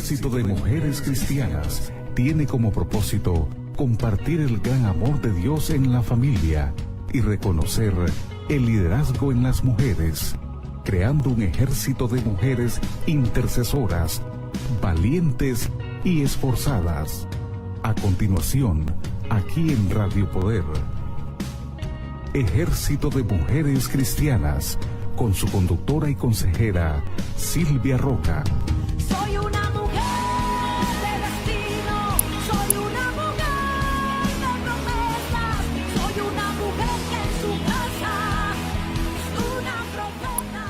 Ejército de Mujeres Cristianas tiene como propósito compartir el gran amor de Dios en la familia y reconocer el liderazgo en las mujeres, creando un ejército de mujeres intercesoras, valientes y esforzadas. A continuación, aquí en Radio Poder, Ejército de Mujeres Cristianas, con su conductora y consejera, Silvia Roca. Soy una mujer de destino, soy una mujer de promesas, soy una mujer que en su casa es una profeta.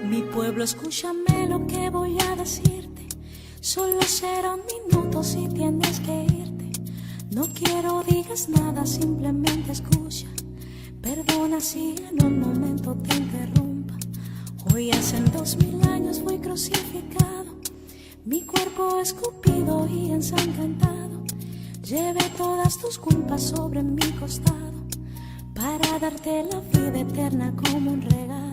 Mi pueblo, escúchame lo que voy a decirte. Solo serán minutos y tienes que irte. No quiero digas nada, simplemente escucha. Perdona si en un momento te interrumpa. Hoy hace 2000 años fui crucificado, mi cuerpo escupido y ensangrentado. Llevé todas tus culpas sobre mi costado para darte la vida eterna como un regalo.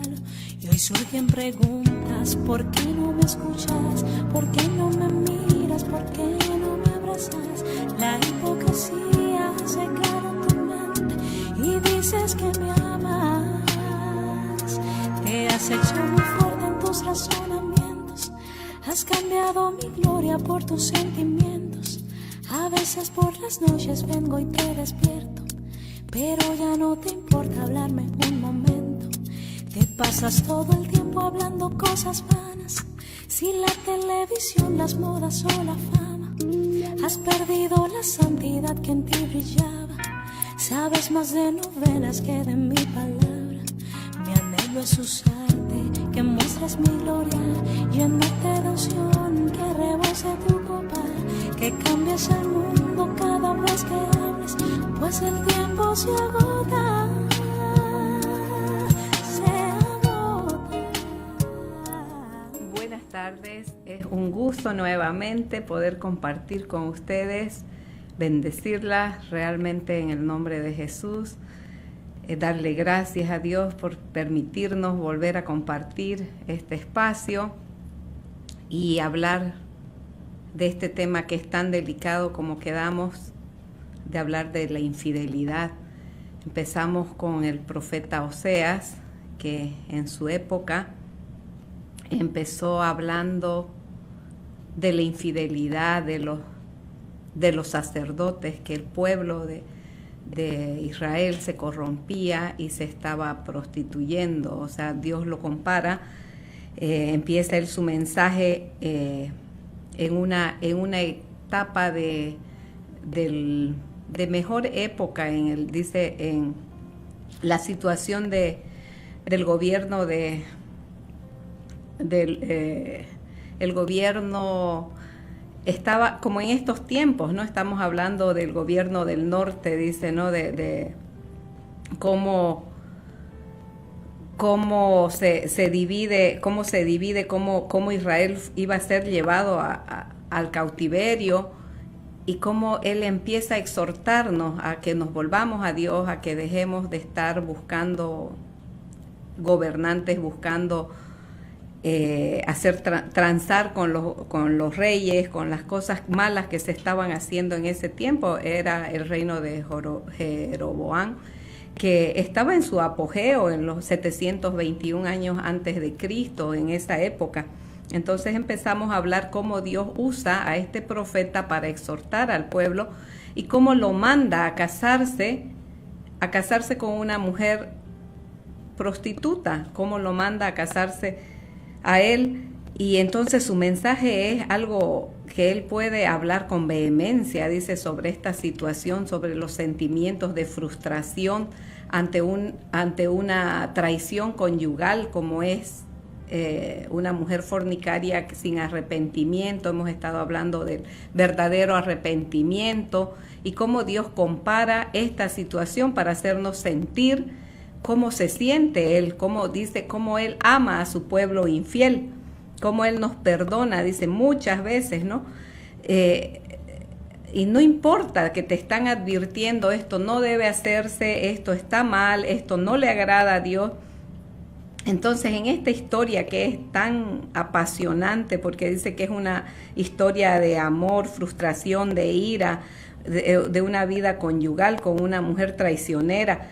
Y hoy surgen preguntas: ¿por qué no me escuchas? ¿Por qué no me miras? ¿Por qué no me abrazas? La hipocresía ha cegado tu mente y dices que me amas. Te has hecho muy fuerte en tus razonamientos, has cambiado mi gloria por tus sentimientos. A veces por las noches vengo y te despierto, pero ya no te importa hablarme un momento. Te pasas todo el tiempo hablando cosas vanas, si la televisión, las modas o la fama. Has perdido la santidad que en ti brillaba. Sabes más de novelas que de mi palabra. Mi anhelo es usarte, que muestres mi gloria, llenarte de unción, que rebose tu copa, que cambies el mundo cada vez que hables, pues el tiempo se agota. Buenas tardes, es un gusto nuevamente poder compartir con ustedes, bendecirlas realmente en el nombre de Jesús, darle gracias a Dios por permitirnos volver a compartir este espacio y hablar de este tema que es tan delicado como quedamos de hablar de la infidelidad. Empezamos con el profeta Oseas, que en su época empezó hablando de la infidelidad de los sacerdotes, que el pueblo de Israel se corrompía y se estaba prostituyendo. O sea, Dios lo compara, empieza él su mensaje en una etapa de mejor época, dice en la situación del gobierno el gobierno estaba como en estos tiempos, ¿no? Estamos hablando del gobierno del norte, dice, ¿no? De cómo se divide, cómo Israel iba a ser llevado al cautiverio, y cómo él empieza a exhortarnos a que nos volvamos a Dios, a que dejemos de estar buscando gobernantes, buscando transar con los reyes, con las cosas malas que se estaban haciendo en ese tiempo. Era el reino de Jeroboam, que estaba en su apogeo en los 721 años antes de Cristo, en esa época. Entonces empezamos a hablar cómo Dios usa a este profeta para exhortar al pueblo y cómo lo manda a casarse con una mujer prostituta, cómo lo manda a casarse a él. Y entonces su mensaje es algo que él puede hablar con vehemencia, dice, sobre esta situación, sobre los sentimientos de frustración ante una traición conyugal, como es una mujer fornicaria sin arrepentimiento. Hemos estado hablando del verdadero arrepentimiento y cómo Dios compara esta situación para hacernos sentir cómo se siente Él, cómo Él ama a su pueblo infiel, cómo Él nos perdona, dice muchas veces, ¿no? y no importa que te están advirtiendo, esto no debe hacerse, esto está mal, esto no le agrada a Dios. Entonces, en esta historia que es tan apasionante, porque dice que es una historia de amor, frustración, de ira, de una vida conyugal con una mujer traicionera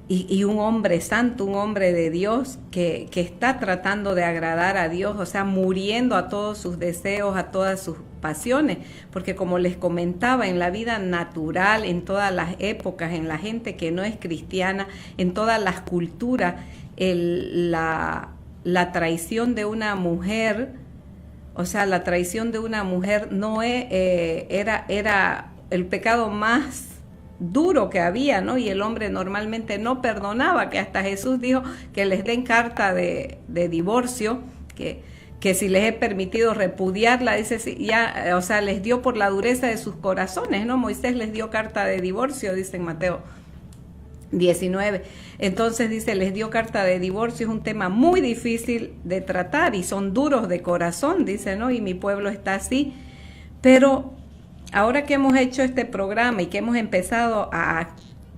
y un hombre santo, un hombre de Dios que está tratando de agradar a Dios, o sea, muriendo a todos sus deseos, a todas sus pasiones, porque como les comentaba, en la vida natural, en todas las épocas, en la gente que no es cristiana, en todas las culturas, la traición de una mujer, o sea, la traición de una mujer no era el pecado más duro que había, ¿no? Y el hombre normalmente no perdonaba, que hasta Jesús dijo que les den carta de divorcio, que si les he permitido repudiarla, dice, ya, o sea, les dio por la dureza de sus corazones, ¿no? Moisés les dio carta de divorcio, dice en Mateo 19. Entonces dice, les dio carta de divorcio, es un tema muy difícil de tratar y son duros de corazón, dice, ¿no? Y mi pueblo está así. Pero ahora que hemos hecho este programa y que hemos empezado a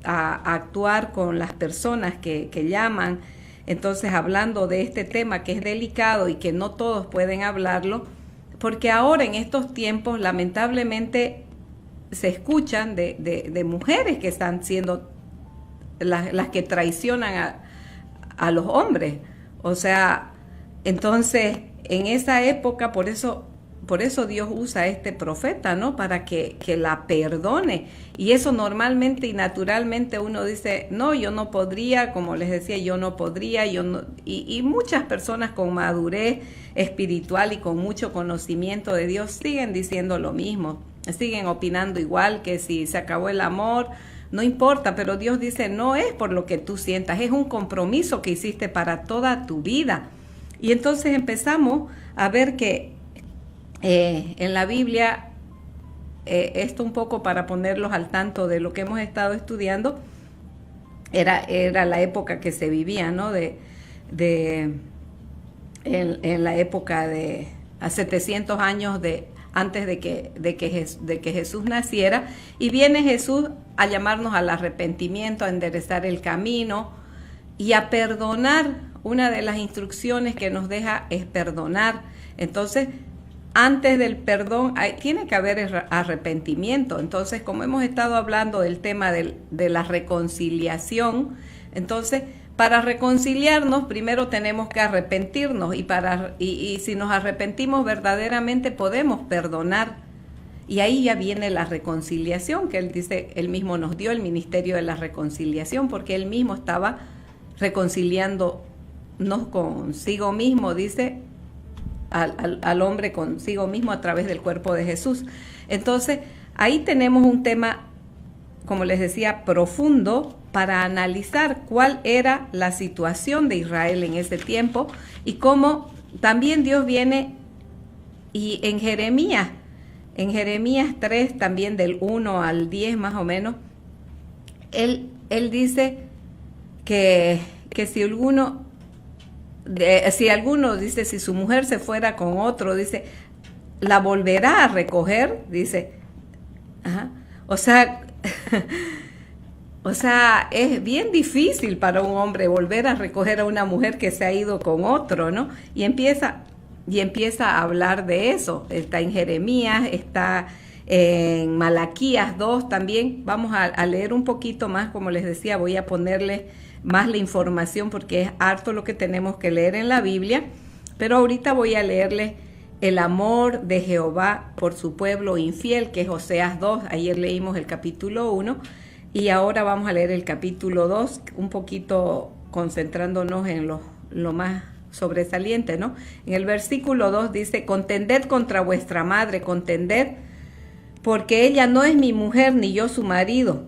actuar con las personas que llaman, entonces hablando de este tema que es delicado y que no todos pueden hablarlo, porque ahora en estos tiempos lamentablemente se escuchan de mujeres que están siendo las que traicionan a los hombres. O sea, entonces en esa época, por eso Dios usa a este profeta, ¿no? Para que la perdone. Y eso normalmente y naturalmente uno dice, no, yo no podría, como les decía, yo no podría, y muchas personas con madurez espiritual y con mucho conocimiento de Dios siguen diciendo lo mismo, siguen opinando igual, que si se acabó el amor, no importa, pero Dios dice, no es por lo que tú sientas, es un compromiso que hiciste para toda tu vida. Y entonces empezamos a ver que en la Biblia, esto un poco para ponerlos al tanto de lo que hemos estado estudiando, era la época que se vivía, ¿no? En la época de a 700 años antes de que Jesús naciera, y viene Jesús a llamarnos al arrepentimiento, a enderezar el camino y a perdonar. Una de las instrucciones que nos deja es perdonar. Entonces, antes del perdón tiene que haber arrepentimiento. Entonces, como hemos estado hablando del tema de la reconciliación, entonces para reconciliarnos primero tenemos que arrepentirnos y si nos arrepentimos verdaderamente podemos perdonar. Y ahí ya viene la reconciliación, que él dice, él mismo nos dio el ministerio de la reconciliación, porque él mismo estaba reconciliándonos consigo mismo, dice, al hombre consigo mismo a través del cuerpo de Jesús. Entonces, ahí tenemos un tema, como les decía, profundo para analizar cuál era la situación de Israel en ese tiempo y cómo también Dios viene y en Jeremías 3, también del 1 al 10 más o menos, él dice que si alguno dice, si su mujer se fuera con otro, dice, la volverá a recoger, dice, o sea, es bien difícil para un hombre volver a recoger a una mujer que se ha ido con otro, ¿no? Y empieza a hablar de eso. Está en Jeremías, está en Malaquías 2 también. Vamos a leer un poquito más, como les decía, voy a ponerle más la información porque es harto lo que tenemos que leer en la Biblia, pero ahorita voy a leerles el amor de Jehová por su pueblo infiel, que es Oseas 2, ayer leímos el capítulo 1, y ahora vamos a leer el capítulo 2, un poquito concentrándonos en lo más sobresaliente, ¿no? En el versículo 2 dice, contended contra vuestra madre, contended, porque ella no es mi mujer ni yo su marido.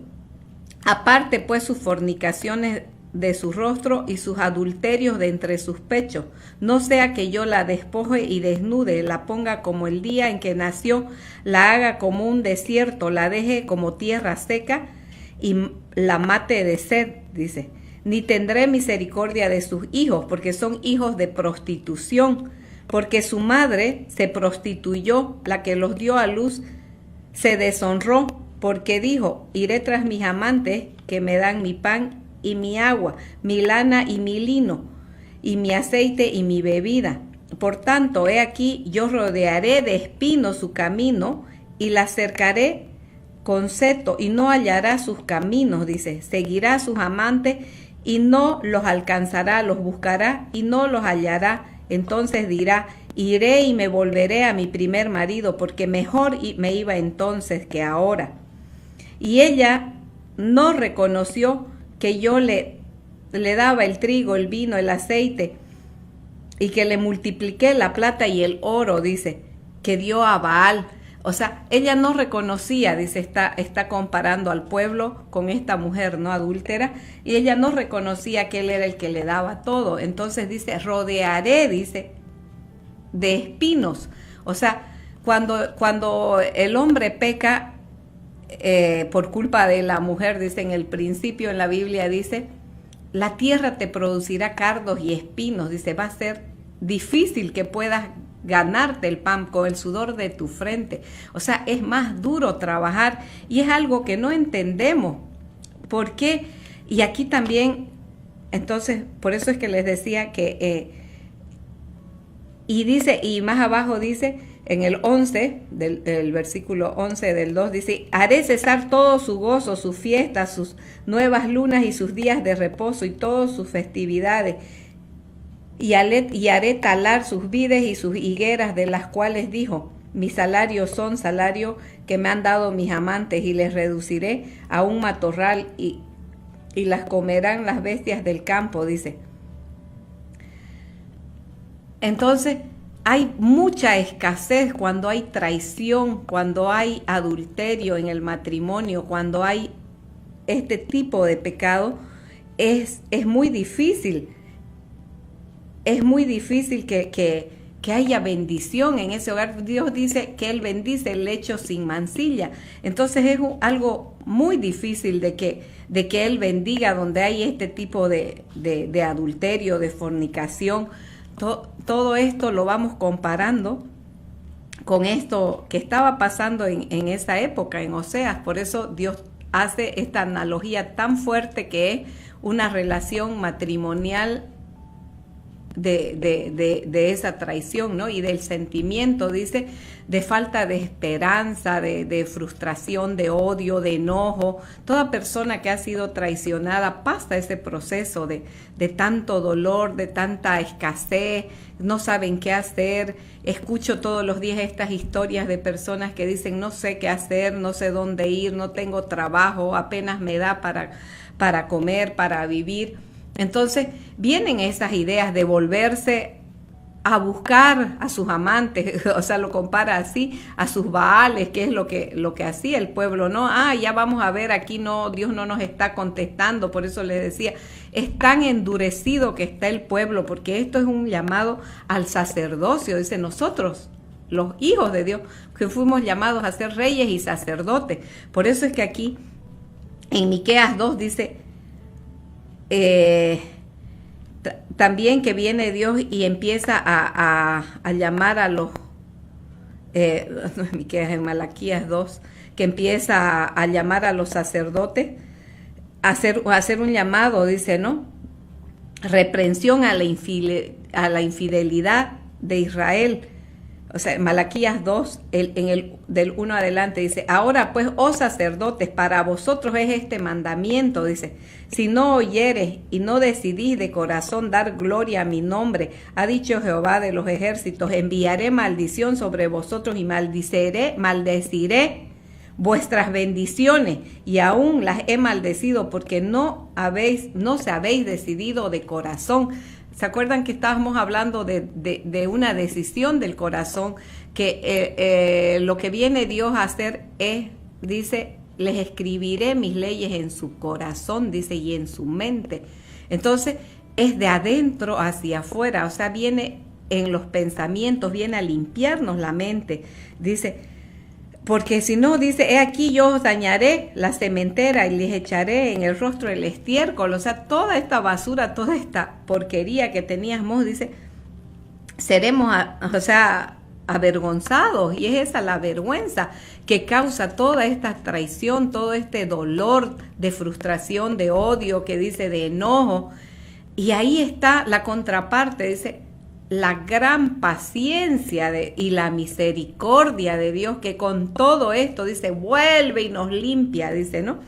Aparte pues sus fornicaciones de su rostro y sus adulterios de entre sus pechos, no sea que yo la despoje y desnude, la ponga como el día en que nació, la haga como un desierto, la deje como tierra seca y la mate de sed, dice. Ni tendré misericordia de sus hijos, porque son hijos de prostitución. porque su madre se prostituyó, la que los dio a luz, se deshonró, porque dijo, iré tras mis amantes que me dan mi pan y mi agua, mi lana y mi lino, y mi aceite y mi bebida. Por tanto, he aquí, yo rodearé de espinos su camino y la cercaré con seto y no hallará sus caminos, dice, seguirá a sus amantes y no los alcanzará, los buscará y no los hallará. Entonces dirá, iré y me volveré a mi primer marido, porque mejor me iba entonces que ahora. Y ella no reconoció que yo le daba el trigo, el vino, el aceite, y que le multipliqué la plata y el oro, dice, que dio a Baal. O sea, ella no reconocía, dice, está comparando al pueblo con esta mujer no adúltera, y ella no reconocía que él era el que le daba todo. Entonces dice, rodearé, dice, de espinos. O sea, cuando el hombre peca por culpa de la mujer, dice en el principio en la Biblia, dice, la tierra te producirá cardos y espinos, dice, va a ser difícil que puedas ganarte el pan con el sudor de tu frente. O sea, es más duro trabajar y es algo que no entendemos. ¿Por qué? Y aquí también, entonces, por eso es que les decía que, y dice, y más abajo dice, en el 11, del versículo 11 del 2, dice, haré cesar todo su gozo, sus fiestas, sus nuevas lunas y sus días de reposo y todas sus festividades. Y haré talar sus vides y sus higueras, de las cuales dijo, mis salarios son salario que me han dado mis amantes, y les reduciré a un matorral y las comerán las bestias del campo, dice. Entonces, hay mucha escasez cuando hay traición, cuando hay adulterio en el matrimonio, cuando hay este tipo de pecado, es muy difícil. Es muy difícil que haya bendición en ese hogar. Dios dice que Él bendice el lecho sin mancilla. Entonces es algo muy difícil de que Él bendiga donde hay este tipo de adulterio, de fornicación. Todo esto lo vamos comparando con esto que estaba pasando en esa época, en Oseas. Por eso Dios hace esta analogía tan fuerte que es una relación matrimonial de esa traición, ¿no? Y del sentimiento, dice, de falta de esperanza, de frustración, de odio, de enojo. Toda persona que ha sido traicionada pasa ese proceso de tanto dolor, de tanta escasez, no saben qué hacer. Escucho todos los días estas historias de personas que dicen, no sé qué hacer, no sé dónde ir, no tengo trabajo, apenas me da para comer, para vivir. Entonces vienen esas ideas de volverse a buscar a sus amantes, o sea, lo compara así, a sus baales, que es lo que hacía el pueblo, ¿no? Ya vamos a ver, aquí no, Dios no nos está contestando. Por eso les decía, es tan endurecido que está el pueblo, porque esto es un llamado al sacerdocio. Dice, nosotros, los hijos de Dios, que fuimos llamados a ser reyes y sacerdotes. Por eso es que aquí, en Miqueas 2 dice, también que viene Dios y empieza a llamar a los, en Malaquías 2, que empieza a llamar a los sacerdotes, a hacer un llamado, dice, ¿no? Reprensión a la infidelidad de Israel. O sea, Malaquías 2, del 1 adelante, dice, ahora pues, oh sacerdotes, para vosotros es este mandamiento, dice, si no oyeres y no decidís de corazón dar gloria a mi nombre, ha dicho Jehová de los ejércitos, enviaré maldición sobre vosotros y maldeciré vuestras bendiciones, y aún las he maldecido porque no se habéis decidido de corazón. ¿Se acuerdan que estábamos hablando de una decisión del corazón? Que lo que viene Dios a hacer es, dice, les escribiré mis leyes en su corazón, dice, y en su mente. Entonces, es de adentro hacia afuera, o sea, viene en los pensamientos, viene a limpiarnos la mente. Dice, porque si no, dice, he aquí yo os dañaré la sementera y les echaré en el rostro el estiércol. O sea, toda esta basura, toda esta porquería que teníamos, dice, seremos, o sea, avergonzados, y es esa la vergüenza que causa toda esta traición, todo este dolor de frustración, de odio, que dice, de enojo. Y ahí está la contraparte, dice, la gran paciencia y la misericordia de Dios, que con todo esto, dice, vuelve y nos limpia, dice, ¿no?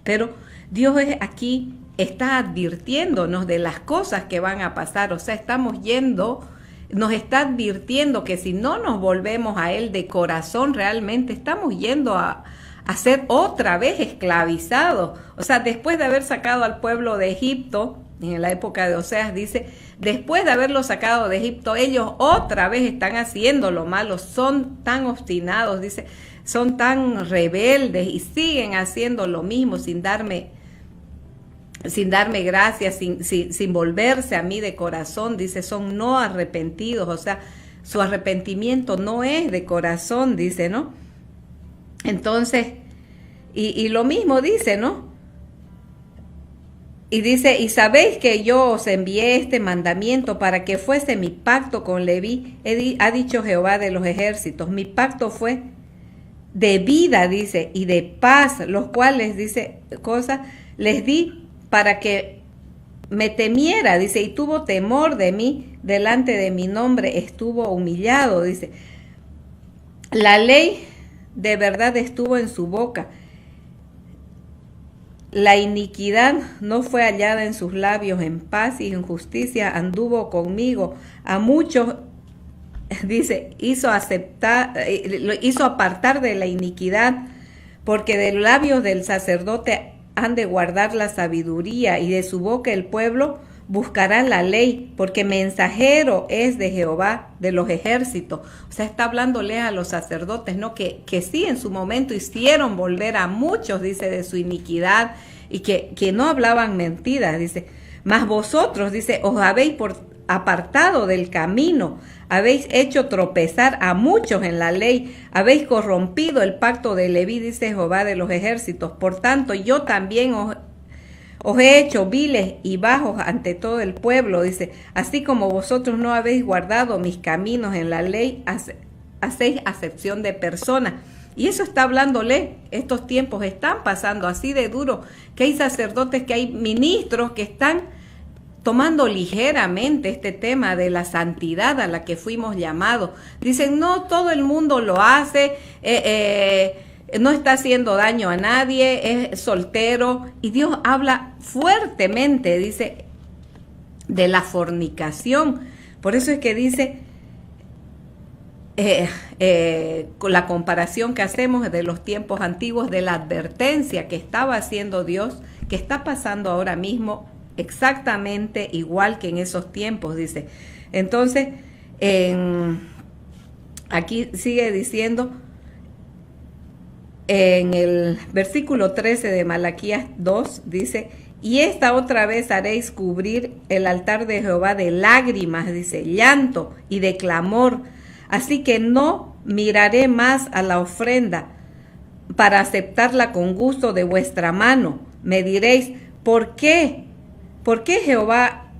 Pero Dios aquí está advirtiéndonos de las cosas que van a pasar, o sea, nos está advirtiendo que si no nos volvemos a Él de corazón, realmente estamos yendo a ser otra vez esclavizados. O sea, después de haber sacado al pueblo de Egipto, en la época de Oseas, dice, después de haberlo sacado de Egipto, ellos otra vez están haciendo lo malo, son tan obstinados, dice, son tan rebeldes y siguen haciendo lo mismo sin darme gracias, sin volverse a mí de corazón, dice, son no arrepentidos, o sea, su arrepentimiento no es de corazón, dice, ¿no? Entonces, y lo mismo dice, ¿no? Y dice, y sabéis que yo os envié este mandamiento para que fuese mi pacto con Leví, ha dicho Jehová de los ejércitos, mi pacto fue de vida, dice, y de paz, los cuales, dice, cosas, les di para que me temiera, dice, y tuvo temor de mí, delante de mi nombre estuvo humillado, dice. La ley de verdad estuvo en su boca, la iniquidad no fue hallada en sus labios, en paz y en justicia anduvo conmigo. A muchos, dice, hizo apartar de la iniquidad, porque de los labios del sacerdote han de guardar la sabiduría, y de su boca el pueblo buscará la ley, porque mensajero es de Jehová de los ejércitos. O sea, está hablándole a los sacerdotes, ¿no? Que sí, en su momento hicieron volver a muchos, dice, de su iniquidad, y que no hablaban mentiras, dice. Mas vosotros, dice, os habéis apartado del camino, habéis hecho tropezar a muchos en la ley, habéis corrompido el pacto de Leví, dice Jehová de los ejércitos. Por tanto, yo también os he hecho viles y bajos ante todo el pueblo, dice, así como vosotros no habéis guardado mis caminos en la ley, hacéis acepción de personas. Y eso está hablándole, estos tiempos están pasando así de duro, que hay sacerdotes, que hay ministros que están tomando ligeramente este tema de la santidad a la que fuimos llamados. Dicen, no, todo el mundo lo hace, no está haciendo daño a nadie, es soltero. Y Dios habla fuertemente, dice, de la fornicación. Por eso es que dice, con la comparación que hacemos de los tiempos antiguos, de la advertencia que estaba haciendo Dios, que está pasando ahora mismo exactamente igual que en esos tiempos, dice. Entonces, aquí sigue diciendo, en el versículo 13 de Malaquías 2, dice, y esta otra vez haréis cubrir el altar de Jehová de lágrimas, dice, llanto y de clamor, así que no miraré más a la ofrenda para aceptarla con gusto de vuestra mano. Me diréis, ¿por qué? ¿Por qué Jehová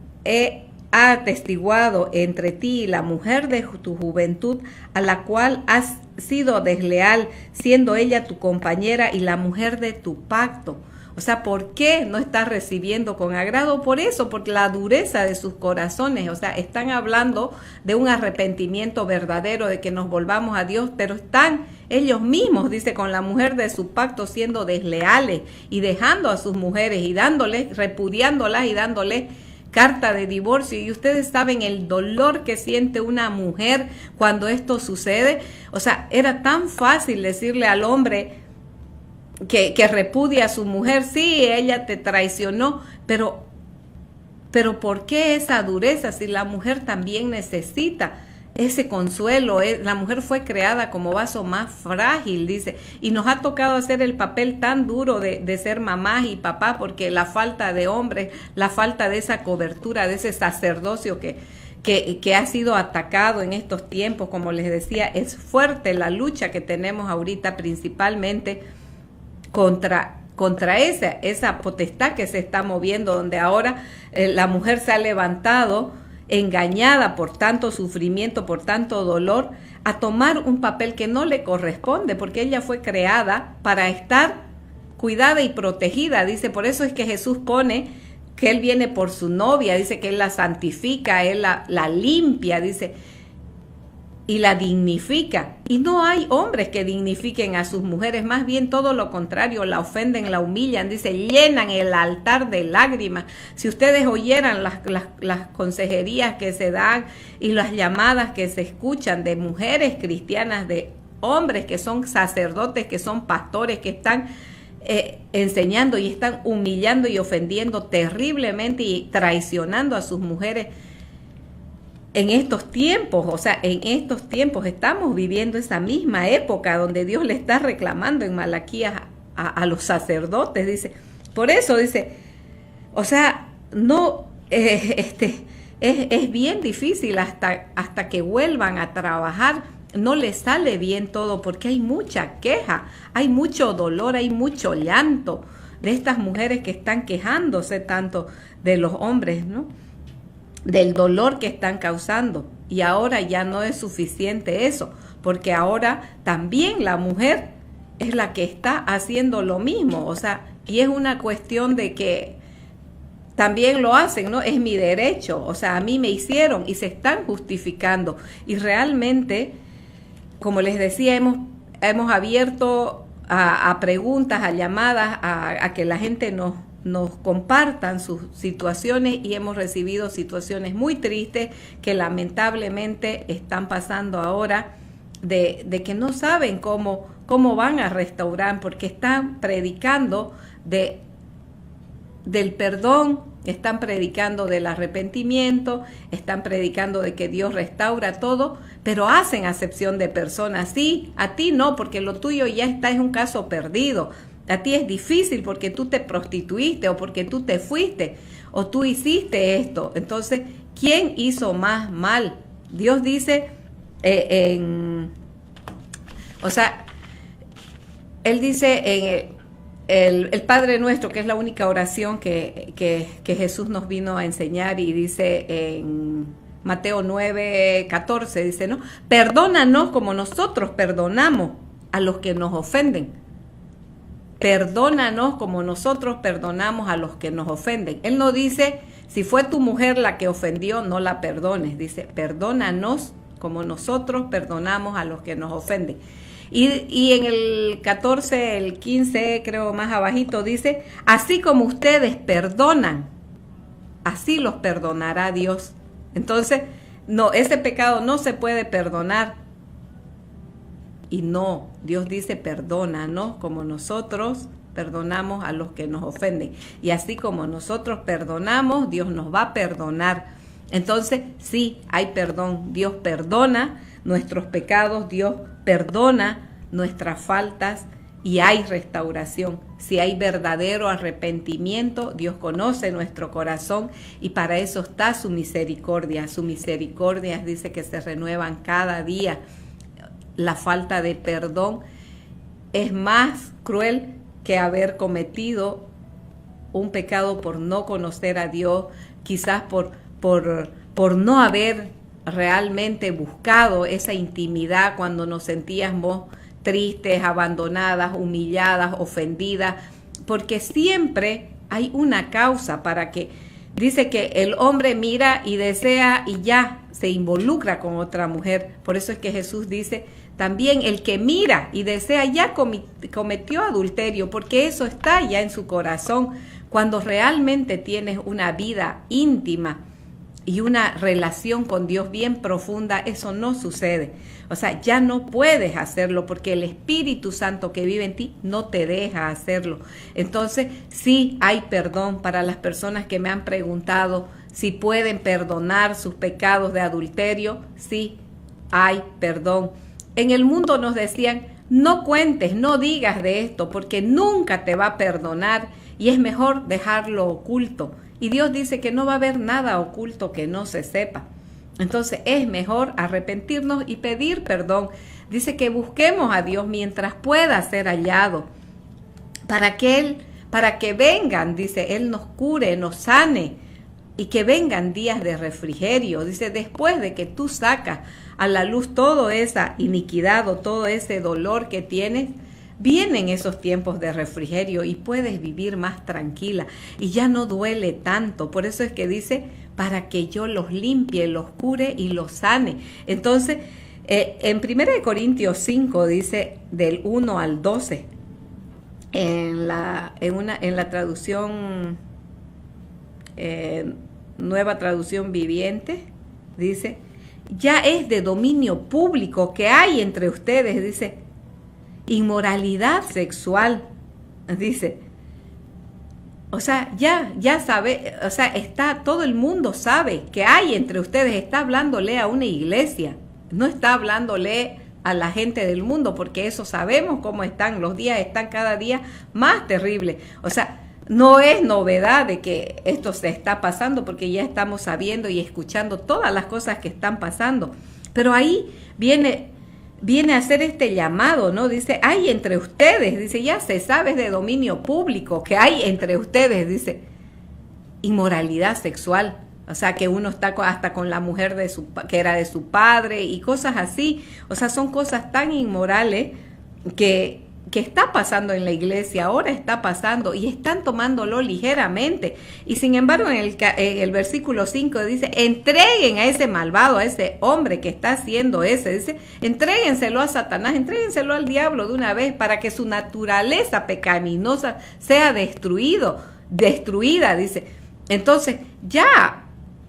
ha atestiguado entre ti y la mujer de tu juventud, a la cual has sido desleal, siendo ella tu compañera y la mujer de tu pacto? O sea, ¿por qué no estás recibiendo con agrado? Por eso, por la dureza de sus corazones. O sea, están hablando de un arrepentimiento verdadero, de que nos volvamos a Dios, pero están ellos mismos, dice, con la mujer de su pacto siendo desleales y dejando a sus mujeres y dándoles, repudiándolas y dándoles carta de divorcio. Y ustedes saben el dolor que siente una mujer cuando esto sucede. O sea, era tan fácil decirle al hombre que repudia a su mujer, sí, ella te traicionó, pero ¿por qué esa dureza si la mujer también necesita ese consuelo? La mujer fue creada como vaso más frágil, dice, y nos ha tocado hacer el papel tan duro de ser mamás y papá, porque la falta de hombres, la falta de esa cobertura, de ese sacerdocio que ha sido atacado en estos tiempos, como les decía, es fuerte la lucha que tenemos ahorita, principalmente contra esa potestad que se está moviendo, donde ahora la mujer se ha levantado engañada por tanto sufrimiento, por tanto dolor, a tomar un papel que no le corresponde, porque ella fue creada para estar cuidada y protegida. Dice, por eso es que Jesús pone que Él viene por su novia, dice que Él la santifica, Él la limpia, dice, y la dignifica. Y no hay hombres que dignifiquen a sus mujeres, más bien todo lo contrario, la ofenden, la humillan, dice, llenan el altar de lágrimas. Si ustedes oyeran las consejerías que se dan y las llamadas que se escuchan de mujeres cristianas, de hombres que son sacerdotes, que son pastores, que están enseñando y están humillando y ofendiendo terriblemente y traicionando a sus mujeres, en estos tiempos, o sea, en estos tiempos estamos viviendo esa misma época donde Dios le está reclamando en Malaquías a los sacerdotes, dice. Por eso dice, o sea, no, es bien difícil hasta que vuelvan a trabajar, no les sale bien todo porque hay mucha queja, hay mucho dolor, hay mucho llanto de estas mujeres que están quejándose tanto de los hombres, ¿no? Del dolor que están causando. Y ahora ya no es suficiente eso, porque ahora también la mujer es la que está haciendo lo mismo, o sea, y es una cuestión de que también lo hacen, ¿no? Es mi derecho, o sea, a mí me hicieron y se están justificando. Y realmente, como les decía, hemos abierto a preguntas, a llamadas, a que la gente nos compartan sus situaciones, y hemos recibido situaciones muy tristes que lamentablemente están pasando ahora de que no saben cómo van a restaurar, porque están predicando del perdón, están predicando del arrepentimiento, están predicando de que Dios restaura todo, pero hacen acepción de personas. Sí, a ti no, porque lo tuyo ya es un caso perdido. A ti es difícil porque tú te prostituiste o porque tú te fuiste o tú hiciste esto. Entonces, ¿quién hizo más mal? Dios dice Él dice en el Padre Nuestro, que es la única oración que Jesús nos vino a enseñar, y dice en Mateo 9:14, dice, ¿no? Perdónanos como nosotros perdonamos a los que nos ofenden. Perdónanos como nosotros perdonamos a los que nos ofenden. Él no dice, si fue tu mujer la que ofendió, no la perdones. Dice, perdónanos como nosotros perdonamos a los que nos ofenden. Y en el 14, el 15, creo más abajito, dice, así como ustedes perdonan, así los perdonará Dios. Entonces, no, ese pecado no se puede perdonar. Y no, Dios dice, perdónanos como nosotros perdonamos a los que nos ofenden. Y así como nosotros perdonamos, Dios nos va a perdonar. Entonces, sí, hay perdón. Dios perdona nuestros pecados, Dios perdona nuestras faltas y hay restauración. Si hay verdadero arrepentimiento, Dios conoce nuestro corazón y para eso está su misericordia. Su misericordia dice que se renuevan cada día. La falta de perdón es más cruel que haber cometido un pecado por no conocer a Dios, quizás por no haber realmente buscado esa intimidad cuando nos sentíamos tristes, abandonadas, humilladas, ofendidas, porque siempre hay una causa para que, dice que el hombre mira y desea y ya se involucra con otra mujer. Por eso es que Jesús dice, también el que mira y desea ya cometió adulterio, porque eso está ya en su corazón. Cuando realmente tienes una vida íntima y una relación con Dios bien profunda, eso no sucede. O sea, ya no puedes hacerlo porque el Espíritu Santo que vive en ti no te deja hacerlo. Entonces, sí hay perdón para las personas que me han preguntado si pueden perdonar sus pecados de adulterio. Sí, hay perdón. En el mundo nos decían, no cuentes, no digas de esto, porque nunca te va a perdonar y es mejor dejarlo oculto. Y Dios dice que no va a haber nada oculto que no se sepa. Entonces es mejor arrepentirnos y pedir perdón. Dice que busquemos a Dios mientras pueda ser hallado, para que vengan, dice, Él nos cure, nos sane, y que vengan días de refrigerio. Dice, después de que tú sacas a la luz toda esa iniquidad o todo ese dolor que tienes, vienen esos tiempos de refrigerio y puedes vivir más tranquila y ya no duele tanto. Por eso es que dice, para que yo los limpie, los cure y los sane. Entonces, en 1 Corintios 5 dice del 1 al 12, en la traducción, Nueva Traducción Viviente, dice, ya es de dominio público que hay entre ustedes, dice, inmoralidad sexual, dice, o sea, ya sabe, o sea, todo el mundo sabe que hay entre ustedes. Está hablándole a una iglesia, no está hablándole a la gente del mundo, porque eso sabemos cómo están, los días están cada día más terribles. O sea, no es novedad de que esto se está pasando, porque ya estamos sabiendo y escuchando todas las cosas que están pasando. Pero ahí viene a hacer este llamado, ¿no? Dice, hay entre ustedes, dice, ya se sabe de dominio público que hay entre ustedes, dice, inmoralidad sexual. O sea, que uno está hasta con la mujer que era de su padre y cosas así. O sea, son cosas tan inmorales que está pasando en la iglesia, ahora está pasando y están tomándolo ligeramente. Y sin embargo, en el versículo 5 dice, entreguen a ese malvado, a ese hombre que está haciendo eso. Dice, entréguenselo a Satanás, entréguenselo al diablo de una vez para que su naturaleza pecaminosa sea destruida, dice. Entonces, ya.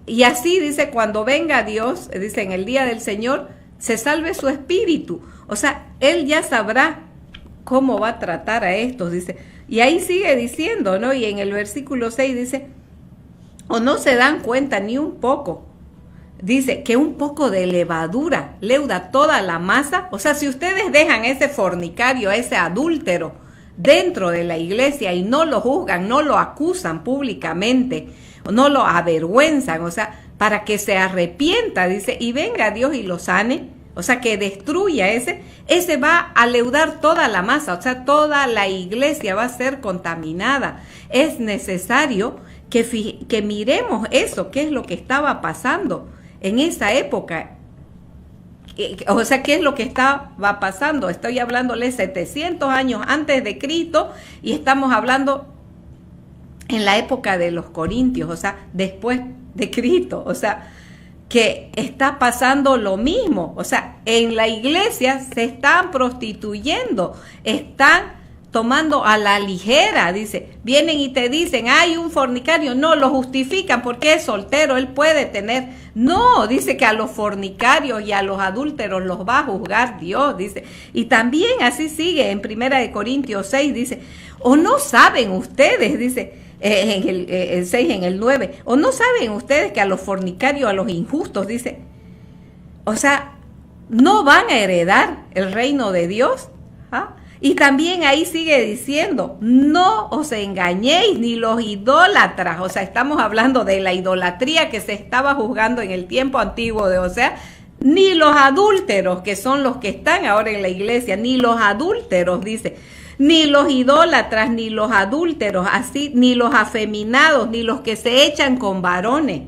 Y así dice, cuando venga Dios, dice, en el día del Señor, se salve su espíritu. O sea, Él ya sabrá cómo va a tratar a estos, dice. Y ahí sigue diciendo, ¿no? Y en el versículo 6 dice, o no se dan cuenta ni un poco. Dice que un poco de levadura leuda toda la masa. O sea, si ustedes dejan ese fornicario, ese adúltero dentro de la iglesia y no lo juzgan, no lo acusan públicamente, no lo avergüenzan, o sea, para que se arrepienta, dice, y venga Dios y lo sane, o sea, que destruya ese va a leudar toda la masa, o sea, toda la iglesia va a ser contaminada. Es necesario que miremos eso, qué es lo que estaba pasando en esa época. O sea, ¿qué es lo que estaba pasando? Estoy hablándole 700 años antes de Cristo y estamos hablando en la época de los corintios, o sea, después de Cristo, o sea, que está pasando lo mismo. O sea, en la iglesia se están prostituyendo, están tomando a la ligera, dice, vienen y te dicen, hay un fornicario, no, lo justifican porque es soltero, él puede tener, no, dice que a los fornicarios y a los adúlteros los va a juzgar Dios, dice, y también así sigue en 1 Corintios 6, dice, o no saben ustedes, dice, en el 6, en el 9, o no saben ustedes que a los fornicarios, a los injustos, dice, o sea, no van a heredar el reino de Dios, ¿ah? Y también ahí sigue diciendo, no os engañéis ni los idólatras, o sea, estamos hablando de la idolatría que se estaba juzgando en el tiempo antiguo, o sea, ni los adúlteros, que son los que están ahora en la iglesia, ni los adúlteros, dice, ni los idólatras, ni los adúlteros, así, ni los afeminados, ni los que se echan con varones.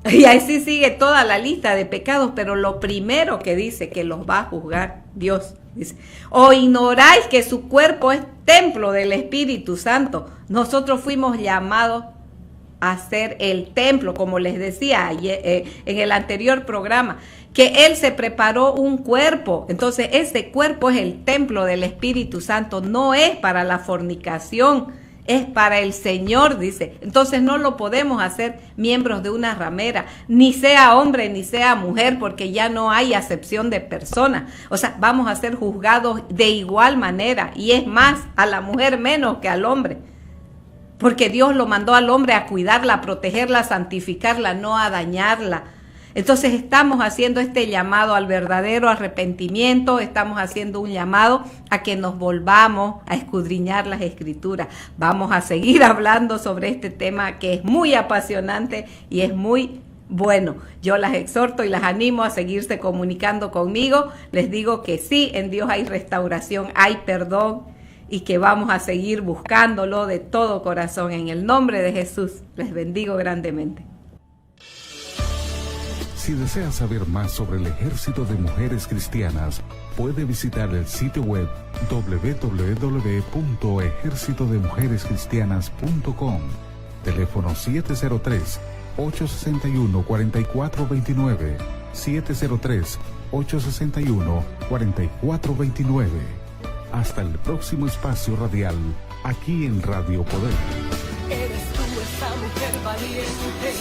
Y así sigue toda la lista de pecados, pero lo primero que dice que los va a juzgar Dios, dice, o ignoráis que su cuerpo es templo del Espíritu Santo. Nosotros fuimos llamados a ser el templo, como les decía ayer, en el anterior programa, que Él se preparó un cuerpo. Entonces ese cuerpo es el templo del Espíritu Santo, no es para la fornicación, es para el Señor, dice. Entonces no lo podemos hacer miembros de una ramera, ni sea hombre ni sea mujer, porque ya no hay acepción de persona. O sea, vamos a ser juzgados de igual manera, y es más, a la mujer menos que al hombre, porque Dios lo mandó al hombre a cuidarla, a protegerla, a santificarla, no a dañarla. Entonces estamos haciendo este llamado al verdadero arrepentimiento, estamos haciendo un llamado a que nos volvamos a escudriñar las Escrituras. Vamos a seguir hablando sobre este tema que es muy apasionante y es muy bueno. Yo las exhorto y las animo a seguirse comunicando conmigo. Les digo que sí, en Dios hay restauración, hay perdón y que vamos a seguir buscándolo de todo corazón. En el nombre de Jesús, les bendigo grandemente. Si desea saber más sobre el Ejército de Mujeres Cristianas, puede visitar el sitio web www.ejercitodemujerescristianas.com. Teléfono 703-861-4429. 703-861-4429. Hasta el próximo espacio radial, aquí en Radio Poder. Eres tú esa mujer valiente